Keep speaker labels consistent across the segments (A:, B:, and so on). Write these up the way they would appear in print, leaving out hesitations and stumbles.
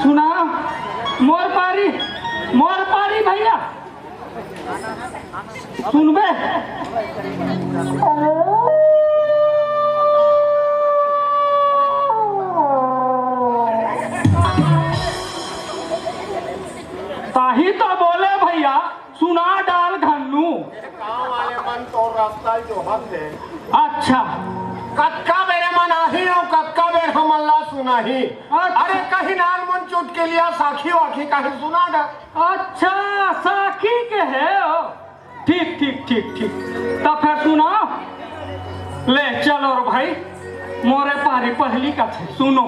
A: सुना मोर पारी भैया सुनबे ताही तो बोले भैया सुना डाल घन्नू
B: गाँव वाले मन तो रास्ता जो हक है।
A: अच्छा
B: कक्का बेरे मन आही और कक्का बेर हम अल्लाह सुनाही। अरे कहीं नान मन चुट के लिया साखी वाखी कहीं सुना डा।
A: अच्छा साखी के है ठीक ठीक ठीक ठीक तब फिर सुना ले चलो रो भाई मोरे पारी पहली का थे सुनो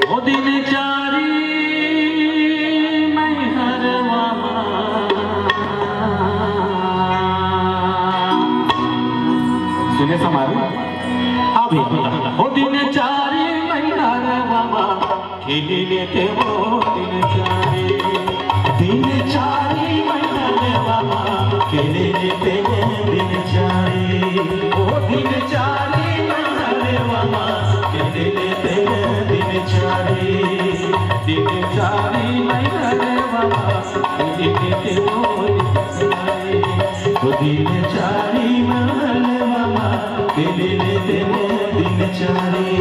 A: ओ दिन चारी मैं हरवा सुने समारू अभी ओ दिन चारी मैं हरवा खेले लेते वो दिन चारी मैं हरवा खेले लेते दिन चारी ओ दिन चारी मैं हरवा खेले लेते दिन चारी मैं हरवा खेले लेते वो दिन चारी मैं हरवा खेले लेते दिन चारी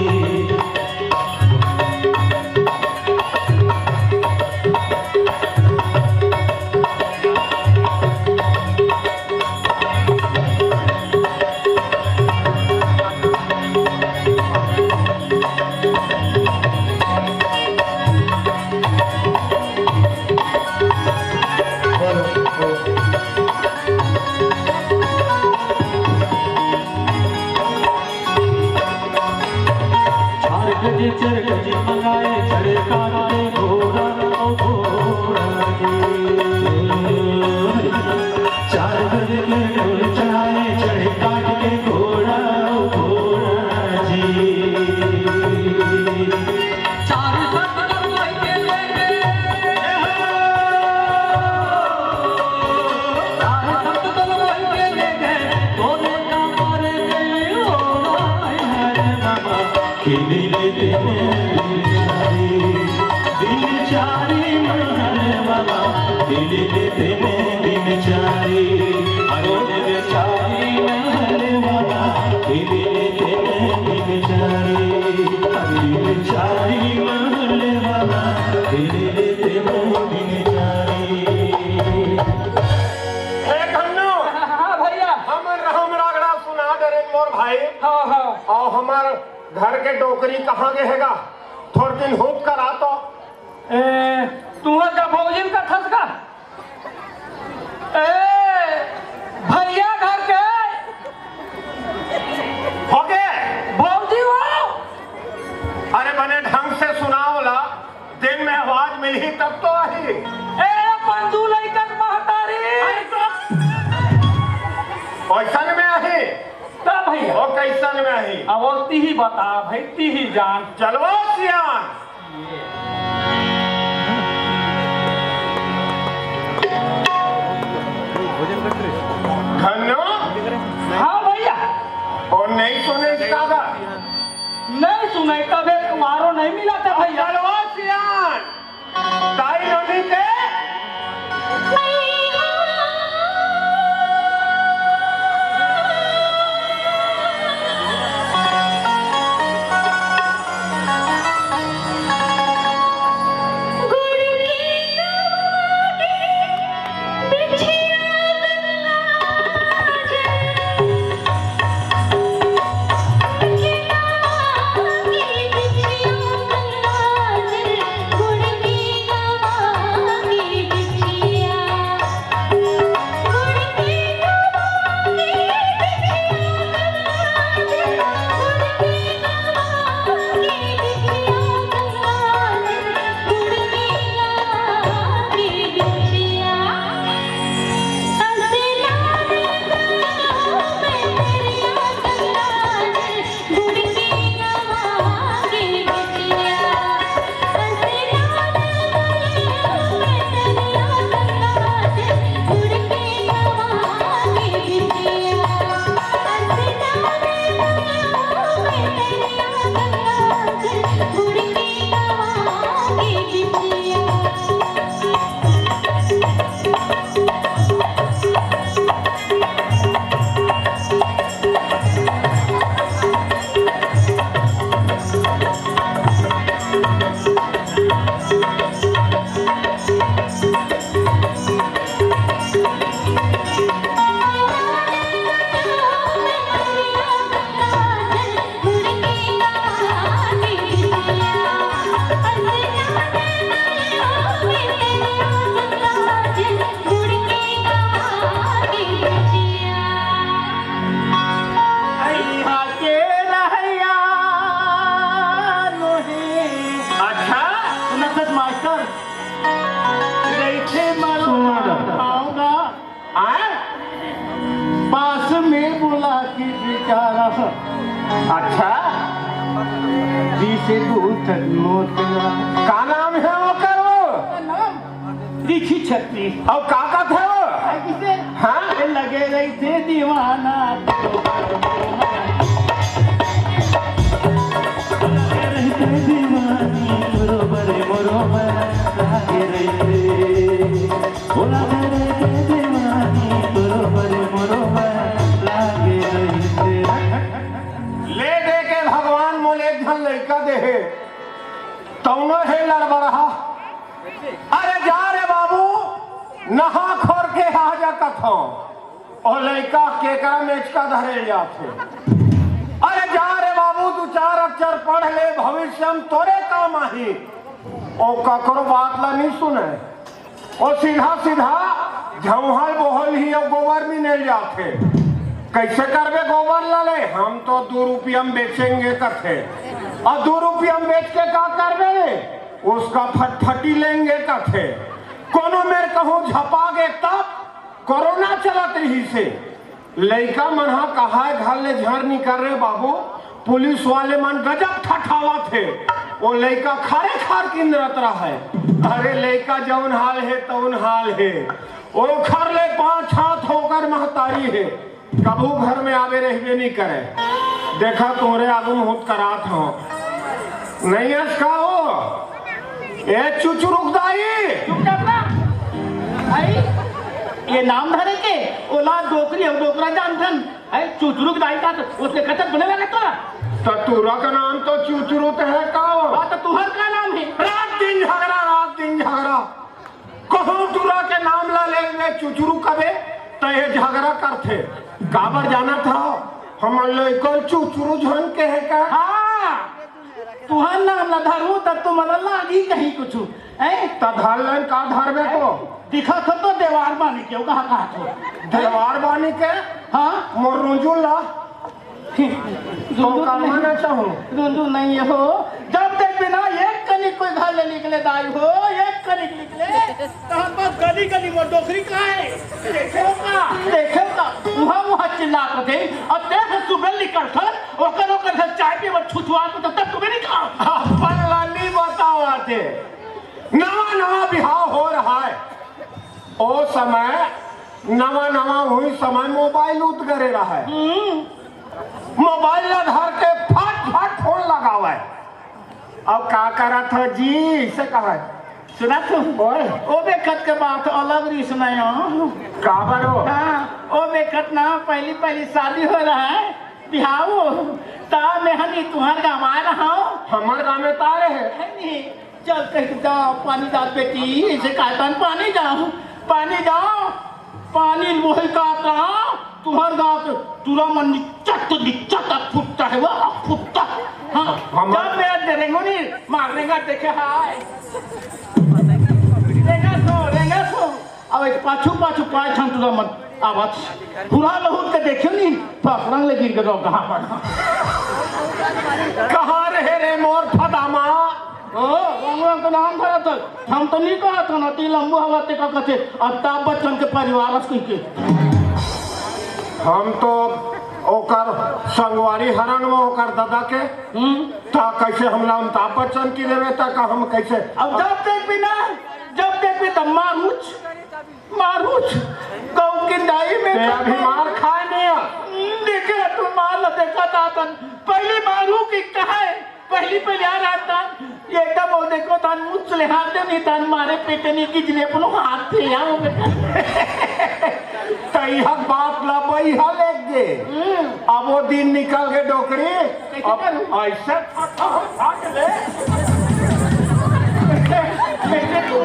B: घर के डोकरी कहाँ गएगा थोड़े दिन होप करा तो
A: तुम्हें का भोजन का थसका भैया घर के
B: हो गए
A: भौजी हो
B: अरे बने ढंग से सुनाओला दिन में आवाज मिली तब तो आई
A: बंधु लइकन महतारी
B: कैसन में आई
A: तब भैया
B: वो कैसन में आई
A: अब ती ही बता भाई ती ही जान
B: चलो सियान धन्यो
A: हाँ भैया
B: और नहीं सुने इसका
A: नहीं सुने कभी तुम्हारो नहीं मिला था भैया
B: चलो सियान ताई नदी के अच्छा,
C: से दूत मोतरा
B: का नाम है वो करो?
C: दिखी छत्री
B: और काका थे वो?
C: किसे
B: हाँ?
C: लगे रही थे दीवाना दीवानी बरोबर बरोबर लागे रही थे बोला मेरे दीवानी बरोबर बरोबर लागे रही थे
B: ले दे के भगवान मोले धन लड़का दे तौनो है लड़बड़ा। अरे जा रे बाबू नहा खोर के हाजा कथो और लड़का केकरा मेच का धरे जाते। अरे जा रे बाबू दू चार अक्षर पढ़ ले भविष्य में तोरे काम आही ओ ककरो बात ला नहीं सुने ओ सीधा सीधा झौहल बोहल ही और गोबर भी नहीं जाते। कैसे करबे गोबर ला ले हम तो 2 रुपया में बेचेंगे कथे और 2 रुपया में बेच के का करबे उसका फटफटी लेंगे कथे कोनो मेरे कहूँ झपागे तब कोरोना चलत रही से लड़का मनहा कहा घर ले झर नहीं कर रहे बाबू पुलिस वाले मन गजब ठठावा थे वो लड़का खारे खार की नरत रहा है। अरे लड़का जौन हाल है तौन हाल है वो खर ले 5 हाथ होकर महतारी है कबू घर में आवे रहबे नहीं करे। देखा तुम्हारे आगू मुहूर्त करात हो नहीं इसका हो ए चुचुरुक दाई
C: ये नाम धरे के ओला डोकरी और डोकरा जानथन आई चुचुरुक दाई का उसने कतक बने लगा तो
B: तूरा का नाम तो चुचुरुत है का
C: तो तुहर का नाम है
B: रात दिन झगड़ा कहूँ तुरा के नाम ला ले चुचुरु कबे तो ये झगड़ा करते काबर जाना था हम कल चुचुरु झन के है का।
C: हाँ तुहर नाम ला धरू तब तो मन लागी कहीं कुछ
B: धर लेन का धरबे को
C: दिखा था तो देवार बानी के कहा तो
B: देवार बानी के
C: हाँ
B: मोर रुंजू ला
C: रुंजू नहीं हो जब तक बिना एक कनिक कोई घर ले निकले दाई हो एक कनिक निकले तहन बस गली गली में डोकरी का है देखे का वहाँ चिल्ला कर दे और देख सुबह निकल कर ओकर से चाय पे छुछुआ को तब तुम्हें नहीं खाओ
B: अपन लाली बताओ आते नवा बिहाव हो रहा है ओ समय नवा हुई समय मोबाइल उठ करे रहा है मोबाइल धर के फट फोन लगावा है अब का करा था जी से कहा सुना तू ओ बेखत के बात अलग री सुनायो का बरो हाँ ओ बेखत ना पहली शादी हो रहा है बिहाव ता में हनी तुम्हार गाँव आ रहा हूँ हमारे गाँव में तारे है चल कह जाओ पानी जाओ बेटी इसे कहता पानी जाओ पानी वही कहता तुम्हार गाँव के तुरा मन निचट फुटता है वह फुटता हाँ जब मेरा जरेंगे मारेगा देखे हाय रेंगा सो अब एक पाछू पाए छन तुरा मन आवाज हुरा लहूट के देखियो नहीं पकड़न ले गिर गयो कहाँ रहे रे मोर फदामा ओ रंगरंग का नाम भरा था हम तो नहीं कहा था ना ती लंबू हवा ते का कथे अमिताभ बच्चन के परिवार के हम तो ओकर संगवारी हरण में ओकर दादा के था कैसे हमला अमिताभ बच्चन की देवे तक हम कैसे अब जब देख भी तब मारूच गौ की दाई में अभी मार खाए नहीं देखे तू मार ल देखा था पहली मारू की कहा है पहली आ रहा था एकदम वो देखो तान मुझ ले हाथ दे नहीं तान मारे पेटे नहीं गिजले पुनो हाथ थे यार तई हक बात ला बई लेक दे अब वो दिन निकल गए डोकरी अब ऐसे ले कैसे तुम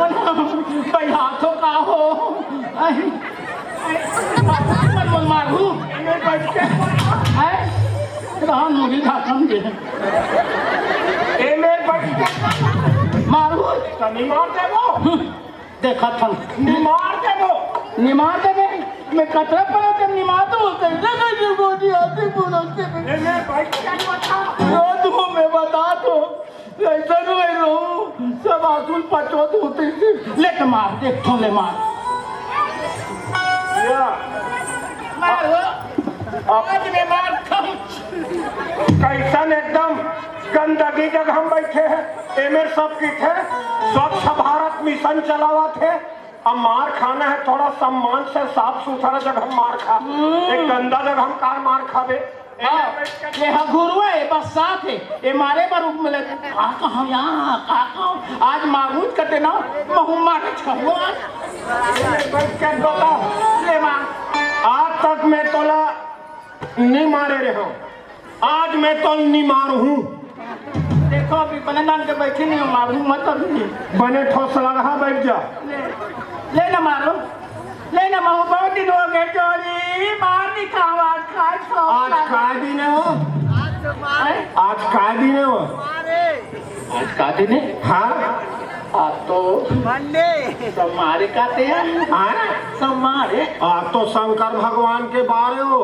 B: भाई हाथों का हो मन मारू मैं बैठ के है रान मुझे खाकम दे ए मेरे बैठ के मारू तनी मार देबो देखा था निमार देबो मैं कतरा पर के निमार तो लगा जो गोदी आती बोलो से मैं बैठ के बता दो मैं बता दो ऐसा नहीं रहूं सब आंसू पचोत होते लेट मार देख थोले मार आज में मार खाऊं कैसन एकदम गंदगी जगह हम बैठे हैं एमे सब किट है स्वच्छ भारत मिशन चलावा थे अब मार खाना है थोड़ा सम्मान से साफ सुथरा जगह हम मार खा एक गंदा जगह हम कार मार खावे
C: ये गुरु है बस साथ है ये मारे पर रूप में लगे कहाँ यहाँ कहाँ आज मारूद कटे ना महू मारे छो
B: आज तक मैं तोला नहीं मारे रहा आज मैं तो नहीं मारू
C: देखो अभी बने नाम के बैठे नहीं मारू मत अभी
B: बने ठोस लगा बैठ जा
C: ले ना मारो ले ना महू बहुत दिन हो गए चोरी मार नहीं खाओ
B: आज का दिन है वो आज का दिन है वो
C: आज का दिन है
B: हाँ
C: आज तो मंडे सब मारे काते हैं सब मारे
B: आज तो शंकर भगवान के बारे हो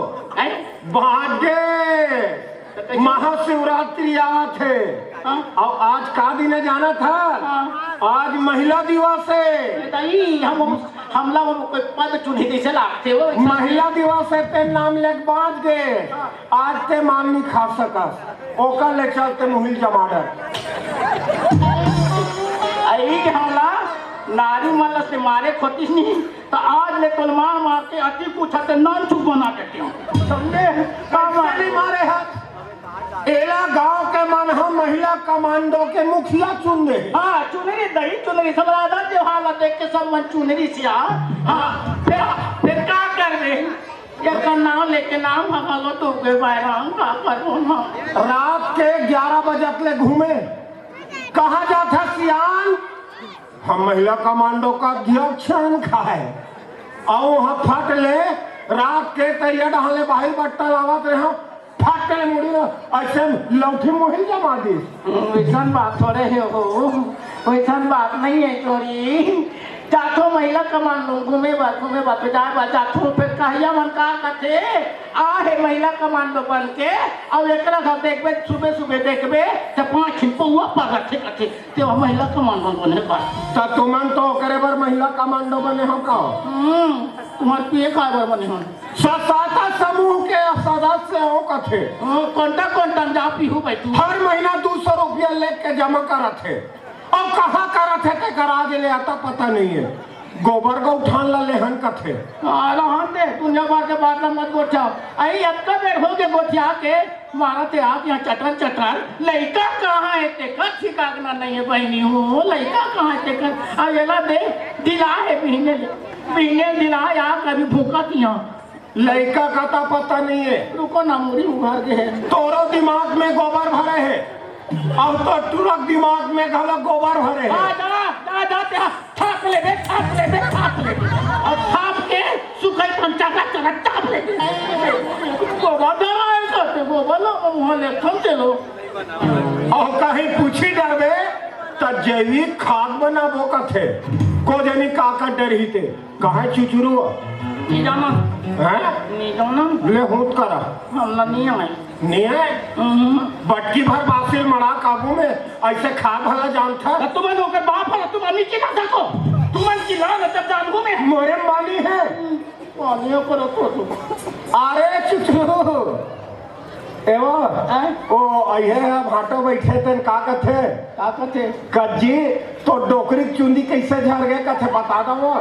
B: भाग्य महाशिवरात्रि आवा थे और आज का दिन जाना था आज महिला दिवस है
C: हम लोग कोई पद चुने कैसे लागते हो
B: महिला दिवस है ते नाम लेके बाज गए आज ते मान नहीं खा सका ओका ले चलते मुहिल जमाडर
C: आई हमला नारी मल्ल से मारे खोती नहीं तो आज ले तो मार के अति पूछते नन चुप बना देते समझे
B: मारे हाथ एला गांव के मन हम महिला कमांडो के मुखिया चुन दे
C: हाँ चुनरी दही चुनरी सब राधा त्योहार देख के सब मन चुनरी से हाँ फिर क्या कर रहे एक नाम लेके नाम हमारो तो के बैराम का करो ना
B: रात के 11 बजे ले घूमे कहाँ जाता सियान हम महिला कमांडो का अध्यक्ष खाए और वहाँ फट ले रात के तैयार डाले बाहर बट्टा लावत रहे फाटे मुड़ी ऐसे लौठी मोहिल जमा दी
C: वैसा बात थोड़े है हो वैसा बात नहीं है चोरी जातो महिला कमांडो घूमे बात जा जातो फिर कहिया मन का कथे आ है महिला कमांडो बन के अब एकरा घर देखबे सुबह देखबे त 5 छिपौआ पर रखे कथे ते महिला कमांडो बने बा
B: त तुमन तो करे बर महिला कमांडो बने हो का
C: तुम्हार पिए खाए बने हो
B: स्वच्छता समूह के सदस्य हो कथे
C: कौन जा पीहू बैठू
B: हर महीना 200 रुपया लेके जमा करत है और कहाँ करत है ते कराज ले आता पता नहीं है गोबर को उठान ला लेहन कथे
C: रहन दे दुनिया भर के बात मत गोठा आई अब का बेर हो के गोठिया के मारा ते आप यहाँ चटर लड़का कहाँ है ते का ठिकाना नहीं है बहनी हो लड़का कहाँ है ते कर अब एला दे दिला है पीने दिला या कभी भूखा तिया
B: लड़का का तो पता नहीं है
C: रुको ना मुरी उभर गए
B: तोरो दिमाग में गोबर भरे है अब तो तुरक दिमाग में गलत गोबर भरे है
C: दादा थाप ले और थाप के सुखाई पंचा का चरक चाप ले गोबर दरा है करते गोबर लो मोहल्ले थमते लो
B: और कहीं पूछी डरबे तो जैविक खाद बनाबो कथे को जनी काका डरही थे कहाँ चुचुरू ले होत करा
C: हमला नहीं आए
B: नहीं है बटकी भर बासिल मड़ा काबू में ऐसे खा भला जानता
C: तुम्हें लोग बाप है तुम नीचे ना सको तुम चिल्ला ना तब जानबू में
B: मोरे मानी है
C: पानियों पर रखो तुम
B: अरे चुचुरू एवो ओ अये भाटो बैठे तन का कथे कज्जी तो डोकरी चुंदी कैसे झड़ गए कथे बता दो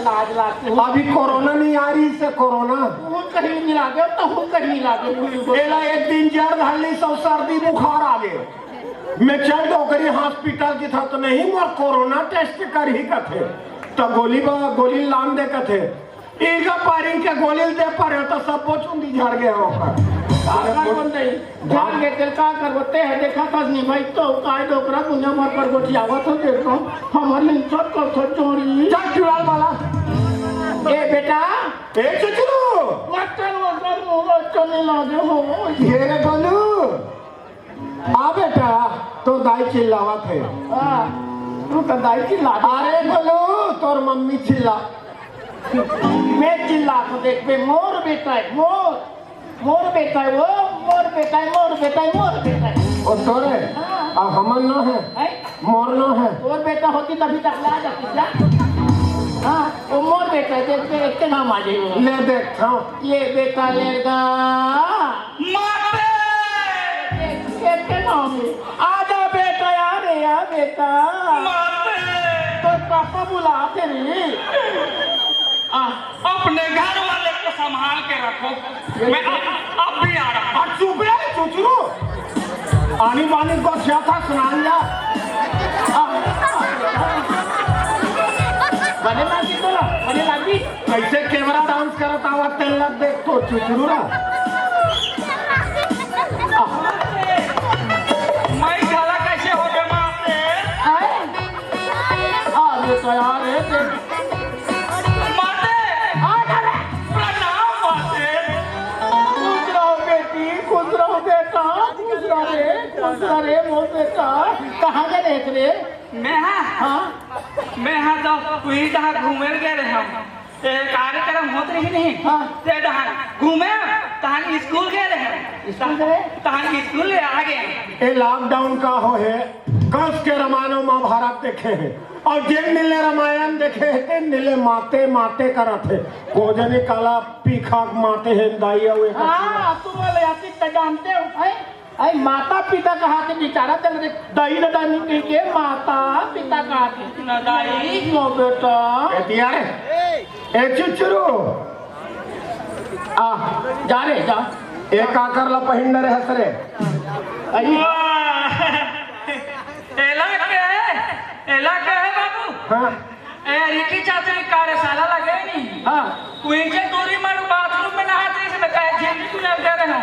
C: लाज लाती
B: अभी कोरोना नहीं आ रही से कोरोना
C: कहीं नहीं लागे तो कहीं लागे
B: एला एक दिन जड़ धरली सब सर्दी बुखार आ गए मैं चल डोकरी हॉस्पिटल की था तो नहीं मोर कोरोना टेस्ट कर ही कथे तो गोली लान दे कथे एक पारिंग के गोली दे पर तो सब चुंदी झड़ गए होकर
C: जान के दिल का करते हैं देखा था नहीं भाई तो काय डोकरा दुनिया भर पर गोठियावा तो देखो हमारी इंसत कर तो चोरी
B: चल चुराल वाला
C: ए बेटा
B: ए चुचुरू
C: मत चले लागे हो
B: ये रे बोलू आ बेटा तो दाई चिल्लावा थे
C: तू तो दाई चिल्ला
B: अरे बोलू तोर मम्मी चिल्ला
C: मैं चिल्ला तो देख बे मोर बेटा है मोर बेटा है वो मोर बेटा है
B: ओ तोरे अब हमन न है मोर न है
C: और बेटा होती तभी तक ला जाती क्या हाँ वो मोर बेटा देखते देखते नाम आ जाए
B: ले देख
C: ये बेटा लेगा
A: माते
C: बेटा तो पापा बुलाते रे
A: अपने घर वाले को संभाल के रखो। मैं अब भी आ रहा हूँ।
B: चुप रहे चुचरू आनी बानी को क्या था सुना लिया
C: बने लागी तो ना बने लागी
B: कैसे कैमरा डांस करता हुआ तेल लग देख तो चुचरू ना
A: मैं गला कैसे हो गया माँ से?
C: अरे तो यार
A: माते प्रणाम माते।
C: खुश रहो बेटी खुश रहो बेटा खुश रहो रे मोर बेटा कहाँ गए देख रे
A: मैं
C: हाँ
A: तो वही जहाँ घूमे गए रहे हम कार्यक्रम होते रही नहीं
C: हाँ।
A: ते जहाँ घूमे तहाँ स्कूल गए रहे
C: स्कूल गए
A: तहाँ स्कूल ले आ गए।
B: ये लॉकडाउन का हो है कंस के रामायण महाभारत देखे हैं और जिन नीले रामायण देखे हैं ते नीले माते माते करत है भोजनी काला पीखा माते हैं दाई हुए
C: हाँ तुम याती तो जानते हो ऐ माता पिता कहा के बिचारा चल रे दाई दादा नहीं के माता पिता कहा के
A: दाई
C: नो बेटा
B: दिया रे ए चुचरू
C: आ जा रे जा
B: एक आकर ला पहिन रे हसरे
A: एला क्या है बाबू?
B: हाँ
A: रिकी चाचा की कार्यशाला लगे नहीं
C: हाँ
A: वहीं दूरी मार बाथरूम में नहाते इसमें कहे झिंडी तू लग रहे हो।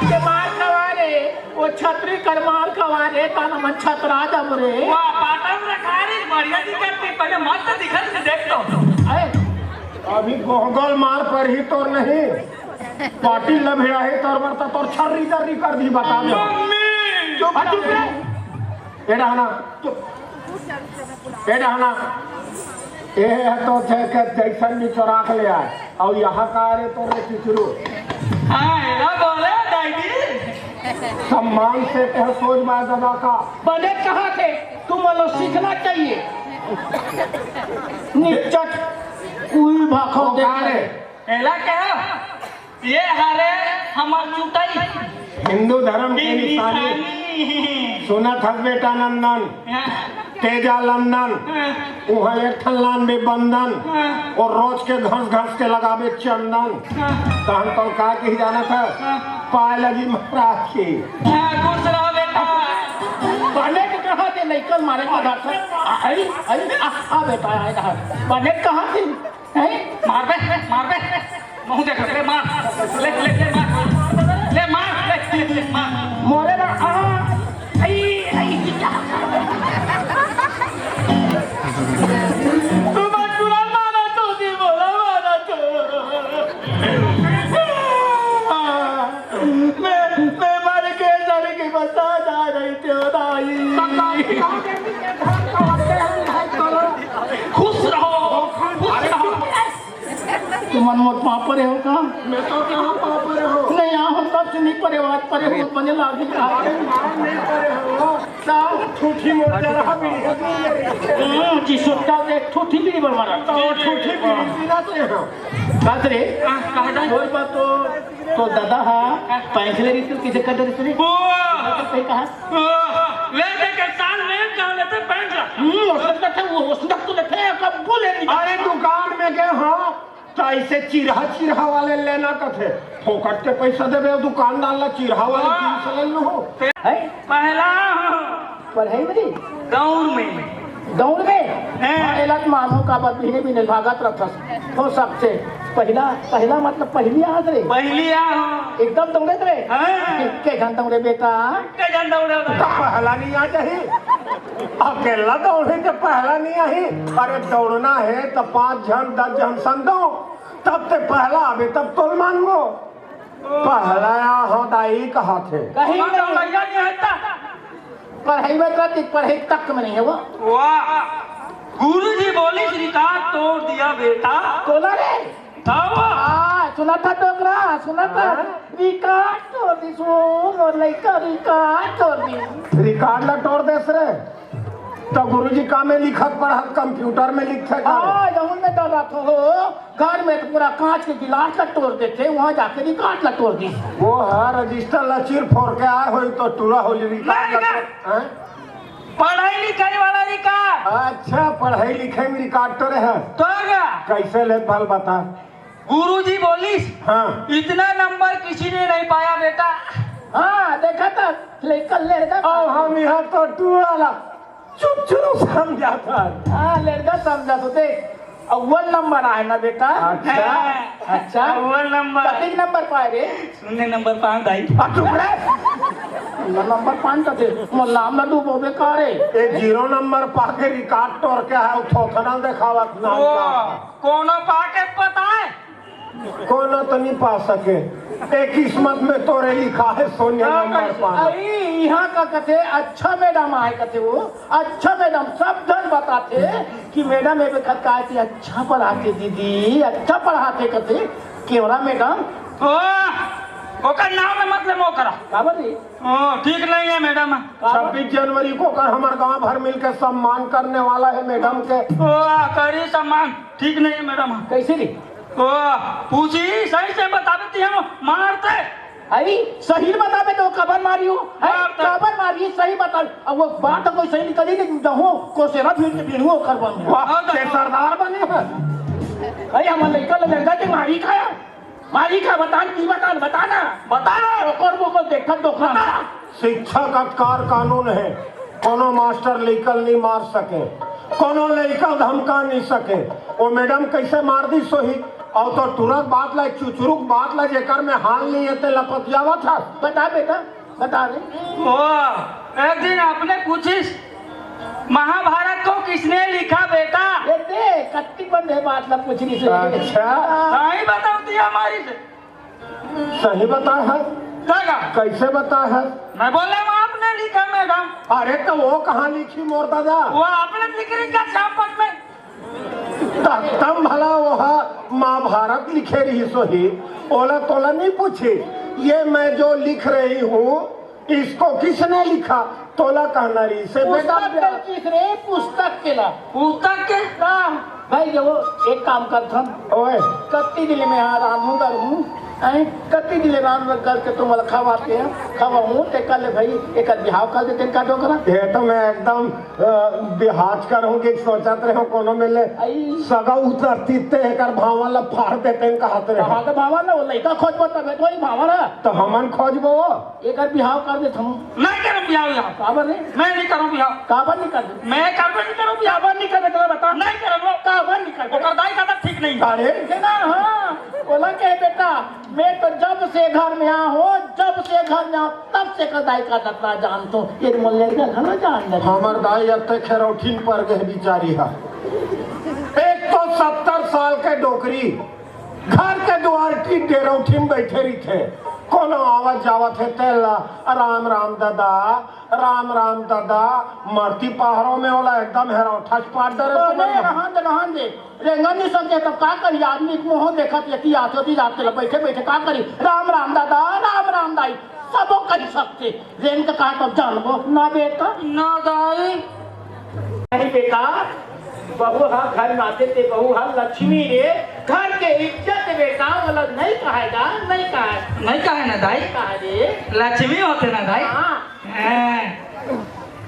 C: के मार खवारे वो छतरी करमाल खवारे ताना मन छतरा जब रे
A: वाह पाटन रखा रे बढ़िया दिखती पहले मत दिखत से देख तो।
B: अभी गोगल मार पर ही तोर नहीं पार्टी लभेड़ा है तोर बरता तोर छर्री दर्री कर दी बता दो
A: मम्मी
C: चुप रे
B: एड़ा हना ए है तो थे के जैसन भी चोराक ले आए और यहाँ का रे तो रे चिचरू
A: हाँ एला बोले दादी
B: सम्मान से कह सोच बाय दादा का
C: बने कहाँ थे तुम वालों सीखना चाहिए निचट कोई भाखो
B: का
C: देख
B: रे
A: एला क्या ये हरे हमार चुटाई
B: हिंदू धर्म की निशानी सुना था बेटा नंदन तेजा लंदन वहाँ एक ठल्लान में बंधन और रोज के घस घस के लगावे चंदन तहन तो का की जाना था पाए लगी महाराज की
A: खुश रहो बेटा।
C: बने के कहाँ थे लइकन मारे का घर से आई आ बेटा आए रहा बने कहाँ थे
A: मार बे मुँह देख ले मार ले मार
C: मोरे ना आई तुम चुरा मारा तो दी बोला मारा तो मैं मर के सर की बता जा रही थी दाई
A: खुश रहो
C: तुम मनमोट वहाँ पर हो का
B: मैं तो कहाँ पाप रहे हो
C: नहीं यहाँ हम तब से नहीं परे बात परे हो बने लागे
B: अरे मार नहीं करे हो साव ठूठी मोड़ दे रहा भी
C: जी सुट्टा देख ठूठी भी नहीं बनवा रहा
B: तो ठूठी भी बिना से हो
C: बात रे और बात तो दादा हाँ पैंखले रही तो किसे कर रही थी कहीं कहा
A: ले दे के साल में जाओ लेते बैंक
C: उसने तो देखे कब बोले नहीं
B: अरे दुकान में गए हाँ तो ऐसे चिरहा वाले लेना कथे फोकट के पैसा देवे दुकानदार ला चिरहा वाले चीज ले लो
A: पहला
C: पढ़ाई बड़ी दौड़ में एलत मानो का बात भी नहीं भागत रखस हो सबसे पहला मतलब पहली आज रे
A: पहली
C: एकदम दौड़े रे के घंटा दौड़े बेटा
B: पहला नहीं आ चाहिए अकेला दौड़े तो पहला नहीं आई अरे दौड़ना है तो 5 जन 10 जन संग दो तब ते पहला आवे तब तोल मांगो पहला हाँ दाई कहा थे
C: कहीं पढ़ाई में पढ़ाई तक में नहीं है वो
A: वाह गुरु जी बोली श्रीकांत तोड़ दिया बेटा
C: तोला रे सुना था डोगरा सुना था रिकॉर्ड तोड़ दी सुन और लड़का रिकॉर्ड तोड़ दी
B: रिकॉर्ड ला तोड़ देस रे तो गुरुजी का में लिखत पढ़त कंप्यूटर में लिखते
C: जमुन में डर रहा हो घर में तो पूरा कांच के गिलास ला तोड़ देते वहाँ जाके रिकॉर्ड ला तोड़ दी
B: वो है रजिस्टर ला चीर फोड़ के आए हो तो टूरा हो रिकॉर्ड
A: पढ़ाई लिखाई वाला रिकॉर्ड।
B: अच्छा पढ़ाई लिखाई में रिकॉर्ड तो रहे
A: तो क्या
B: कैसे ले भल बता।
A: गुरुजी बोलिस
B: हाँ
A: इतना नंबर किसी ने नहीं पाया बेटा।
C: हाँ देखा था लेकर लड़का
B: अब हम यहाँ तो टू वाला चुप चुप समझा था।
C: हाँ लड़का समझा तो देख अव्वल नंबर आए ना बेटा।
B: अच्छा
C: अच्छा
A: अव्वल नंबर
C: कितने नंबर पाए रे?
A: शून्य नंबर 5 दाई।
C: नंबर 5 का थे मोला हम लड्डू बोबे का रे।
B: एक 0 नंबर पाके रिकॉर्ड तोड़ के है थोथना दिखावत ना
A: कोनो पाके पता है
B: कोनो तो नहीं पा सके। एक किस्मत में तोरे लिखा है शून्य नंबर 5।
C: अरे यहाँ का कथे अच्छा मैडम आए कथे वो अच्छा मैडम सब जन बताते कि मैडम ये खत का थी अच्छा पढ़ाते दीदी अच्छा पढ़ाते कथे केवरा मैडम
A: ओ ओकर नाम में मतलब वो करा
C: काबर रे
A: ओ ठीक नहीं है मैडम।
B: 26 जनवरी को कर हमारे गांव भर मिलकर सम्मान करने वाला है मैडम के।
A: ओ करी सम्मान ठीक नहीं है मैडम।
C: कैसे रे?
A: ओ पूछी सही से बता देती हम मारते।
C: अरे सही बतावे तो कबर मारी हो कबर मारी सही बता अब वो बात तो कोई सही निकली नहीं जहो को सेरा भीड़ के भीड़ हो करवा में
B: वाह के सरदार बने हैं।
C: अरे हम लड़का लड़का के मारी खा बताना ओकर वो को देखा दोखना
B: शिक्षक अधिकार कानून है। कोनो मास्टर लेकर नहीं मार सके कोनो लड़का धमका नहीं सके। वो मैडम कैसे मार दी सोही और तो तुरंत बात ला चुचुरुक बात ला जेकर में हाल नहीं है लपतियावा था।
C: बता बेटा बता रे।
A: ओ एक दिन आपने पूछिस महाभारत को किसने लिखा बेटा?
C: ये दे कत्ती बंद है बात ला पूछनी से।
B: अच्छा
A: सही बताती है हमारी से।
B: सही बता है
A: क्या
B: कैसे बता है?
A: मैं बोले वो आपने लिखा मैडम।
B: अरे तो वो कहाँ लिखी मोर दादा?
A: वो आपने लिख रही का छापट में
B: तम भला वो महाभारत लिखे रही सोही ओला तोला नहीं पूछी ये मैं जो लिख रही हूँ इसको किसने लिखा तोला कहना रही से
C: पुस्तक के ला
A: पुस्तक के
C: भाई जब एक काम करता
B: ओए
C: कत्ती दिले में हाँ रांधू हूँ कत्ती दिले रांध करके तुम खवाते हैं खवाऊँ ते कल भाई एक बिहाव कर देते का डोकरा।
B: ये तो मैं एकदम बिहाज करूँगी सोचत रहे कोनो मिले सगा उतरती ते कर भावला फाड़ देते कहते रहे।
C: हाँ तो भावा ना वो लड़का खोज बता बेटो वही भावा ना
B: तो हमन खोजबो
C: एक बिहाव कर देते हम
A: नहीं करूँ बिहाव यहाँ
C: काबर नहीं
A: मैं नहीं करूँ बिहाव
C: काबर नहीं कर दे
A: मैं काबर नहीं करूँ बिहाव
C: काबर नहीं कर दे बता
A: नहीं करूँ
C: काबर नहीं कर
A: ओकर दाई का ठीक नहीं।
B: अरे
C: ना हाँ बोला के बेटा मैं तो जब से घर में आया हूँ जब से घर में आऊँ तब से कदाई का तकरा जानता हूँ ये मुल्ले का घर जान दे
B: हमर दाई अत्ते खेरौठीन पर गए बिचारी हा। एक तो 70 साल के डोकरी घर के द्वार की डेरौठीन बैठे रही थे कोनो आवत जावत है तेला राम राम दादा मरती पहाड़ों में होला एकदम हेरौठा पाट
C: रहन दे रेंगन नहीं सकते तब का करी आदमी मुँह देखत यति आती जाते बैठे बैठे का करी राम राम दादा राम राम दाई सबो कर सकते रेंग का कहा तब जानबो ना बेटा
A: ना दाई
C: नहीं बेटा बहू हा घर में आते थे बहू हा लक्ष्मी रे घर के इज्जत बेटा वाला नहीं कहेगा नहीं
A: कहे ना दाई
C: कहा रे
A: लक्ष्मी होते ना दाई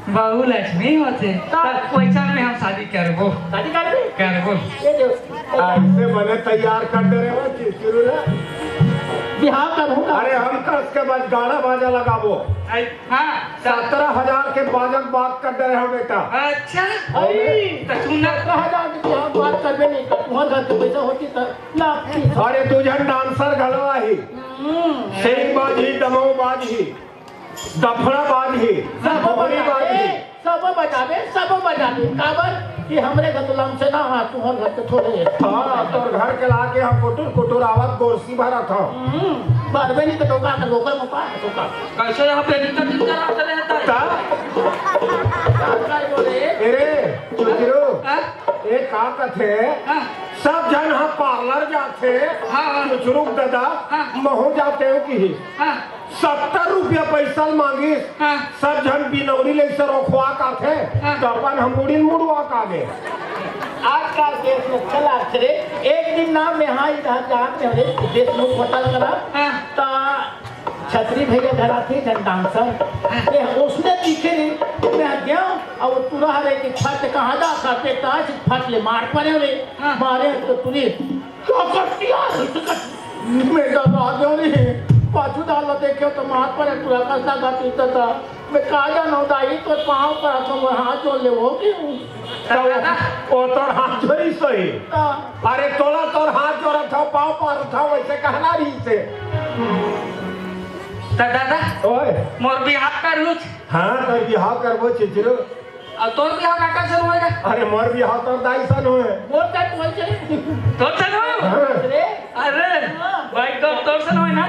A: बहु लक्ष्मी होते तब पैसा में हम शादी करबो
C: शादी करबो ये देखो
B: ऐसे बने तैयार कर दे रहे शुरू
C: बिहार करूँ
B: अरे हम कस के बाद गाना बाजा लगाबो।
A: हाँ
B: 17,000 के बाजक बात कर दे रहे हो बेटा।
A: अच्छा
C: तो सुनना 17,000 की हम बात करबे नहीं कर तुम्हारे घर के पैसा होती तो ना
B: अरे तुझन डांसर घलवा ही शेर बाजी दमो बाजी दफड़ा बाजी
C: सब बजाबे काबर कि हमरे घर तुलम से ना हाँ तुम्हारे घर के थोड़े
B: हाँ तोर घर के लाके हम कुटुर आवत गोरसी भरा था
C: बारबे नहीं तो टोका कर रोकर मुपा टोका
A: कैसे यहाँ पे दिक्कत कराते रहता
C: है बोले
B: अरे चुचरो एक का कथे सब जन हाँ पार्लर जाते चुचरुक दादा महू जाते हो कि 70 रुपया पैसा मांगी सब जन बिनौरी ले से रोखवा का थे तो अपन हम मुड़वा का गए
C: आजकल देश में चला थे एक दिन नाम में हाँ इधर जाते हैं देश में होटल करा ता छतरी भैया घर आते जन डांसर ये उसने दिखे नहीं मैं गया और तुरा रे कि फट कहाँ जा करते ताज फट ले मार पड़े रे मारे तो तुरी क्या करती है मैं डरा दो रे पाछू डाल देखो तो मार पड़े तुरा कसना गाती था मैं कहा जाना दाई तो पाँव पर तो हाथ जोड़ ले वो क्यों
B: ओ तोर हाथ जोड़ी सही अरे तोला तोर हाथ जोड़ा था पाँव पर था वैसे कहना रही से
A: दादा
B: ओए
A: मोर बिहार कर लूच
B: हाँ तो बिहार करबो चिचिरो
A: और तोर बिहार काका से होएगा
B: अरे मोर बिहार तोर दाई सन होए
C: बोल क्या तू चले
A: तो चलो
C: रे
A: अरे भाई तो से होए ना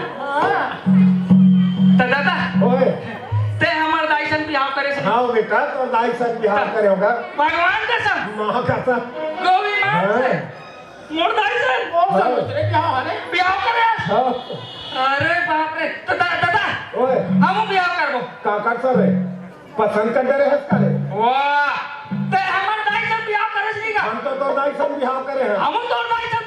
A: दादा
B: ओए
A: ते हमार दाई सन बिहार करे से
B: हाँ बेटा तोर दाई सन बिहार करे होगा
A: भगवान कसम
B: माँ कसम
A: गोवी मां मोर दाई सन
C: कौन सा दूसरे क्या हाले
A: बिहार करे अरे बाप रे तो दादा
B: ओए
A: हम बिहार करबो
B: का कर सब पसंद कर रहे हैं करे
A: वाह ते हमार दाई सन बिहार करे से का
B: हम तो तोर दाई सन बिहार करे हैं
A: हम तो दाई सन